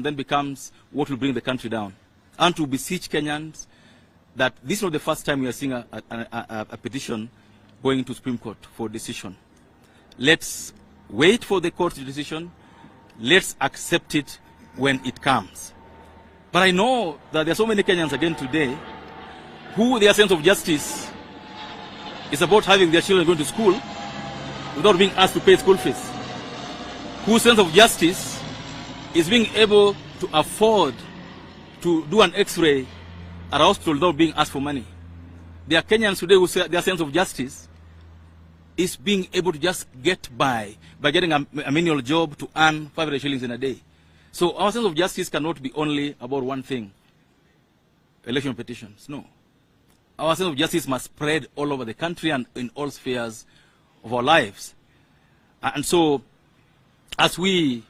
then becomes what will bring the country down. And to beseech Kenyans that this is not the first time we are seeing a petition going to Supreme Court for decision. Let's wait for the court's decision. Let's accept it when it comes. But I know that there are so many Kenyans again today who their sense of justice is about having their children going to school without being asked to pay school fees. Whose sense of justice is being able to afford to do an x-ray at a hospital without being asked for money. There are Kenyans today who say their sense of justice is being able to just get by getting a menial job to earn 500 shillings in a day. So our sense of justice cannot be only about one thing, election petitions. No. Our sense of justice must spread all over the country and in all spheres of our lives. And so, as we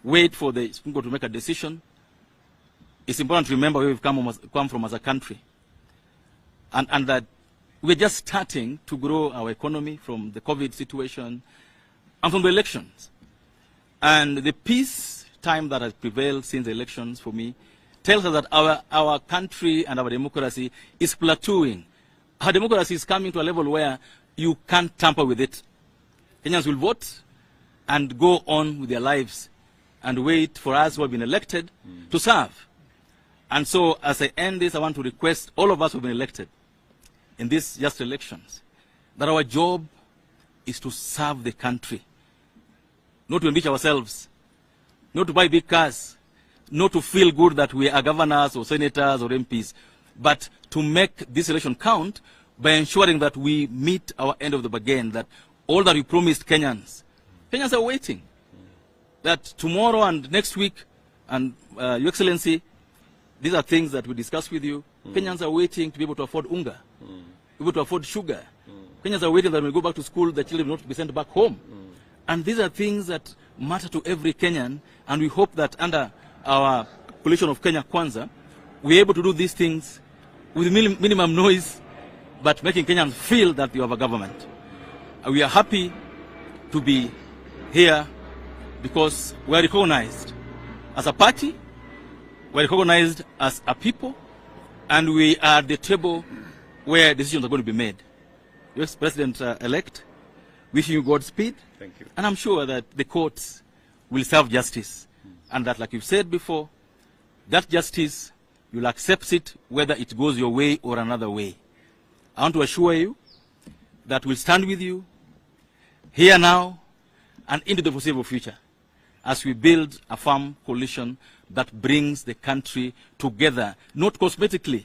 wait for the Supreme Court to make a decision, it's important to remember where we've come from as a country. And that we're just starting to grow our economy from the COVID situation and from the elections. And the peace time that has prevailed since the elections, for me, tells us that our country and our democracy is plateauing. Our democracy is coming to a level where you can't tamper with it. Kenyans will vote and go on with their lives and wait for us who have been elected to serve. And so, as I end this, I want to request all of us who have been elected in these just elections that our job is to serve the country, not to enrich ourselves, not to buy big cars, not to feel good that we are governors or senators or MPs, but to make this election count by ensuring that we meet our end of the bargain, that all that we promised Kenyans are waiting. That tomorrow and next week, and Your Excellency, these are things that we discuss with you. Kenyans are waiting to be able to afford unga, be able to afford sugar. Kenyans are waiting that when we go back to school, the children will not be sent back home. And these are things that matter to every Kenyan, and we hope that under our coalition of Kenya Kwanza, we're able to do these things with minimum noise, but making Kenyans feel that you have a government. We are happy to be here because we are recognized as a party, we are recognized as a people, and we are at the table where decisions are going to be made. Your President-elect, wishing you Godspeed. Thank you. And I'm sure that the courts will serve justice. And that, like you've said before, that justice, you'll accept it whether it goes your way or another way. I want to assure you that we'll stand with you here now and into the foreseeable future as we build a firm coalition that brings the country together, not cosmetically,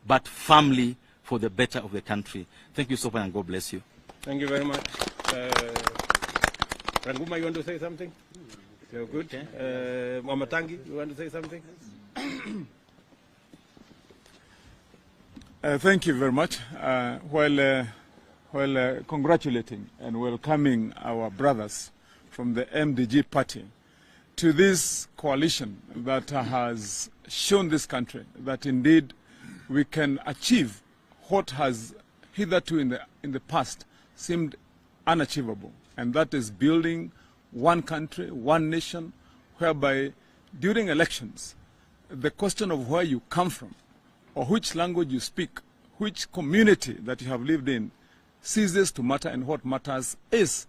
but firmly for the better of the country. Thank you so much, and God bless you. Thank you very much. Ranguma, you want to say something? You're good. Okay. Mwamatangi, you want to say something? Thank you very much. While congratulating and welcoming our brothers from the MDG party to this coalition that has shown this country that indeed we can achieve what has hitherto in the past seemed unachievable, and that is building one country, one nation, whereby during elections, the question of where you come from or which language you speak, which community that you have lived in, ceases to matter, and what matters is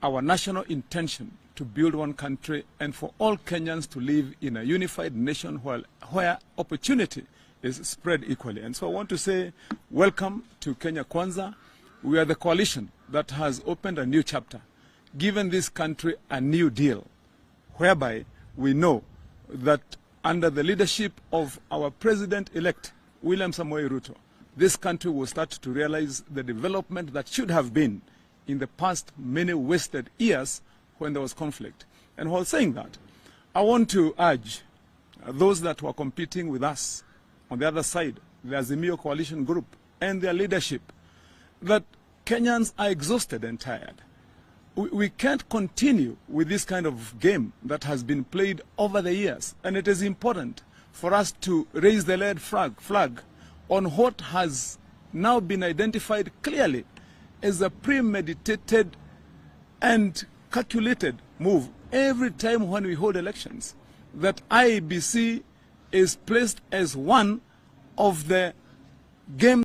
our national intention to build one country and for all Kenyans to live in a unified nation where opportunity is spread equally. And so I want to say welcome to Kenya Kwanza. We are the coalition that has opened a new chapter, given this country a new deal, whereby we know that under the leadership of our president-elect, William Samoei Ruto, this country will start to realize the development that should have been in the past many wasted years when there was conflict. And while saying that, I want to urge those that were competing with us on the other side, the Azimio coalition group and their leadership, that Kenyans are exhausted and tired. We can't continue with this kind of game that has been played over the years. And it is important for us to raise the red flag on what has now been identified clearly as a premeditated and calculated move every time when we hold elections. that IEBC is placed as one of the game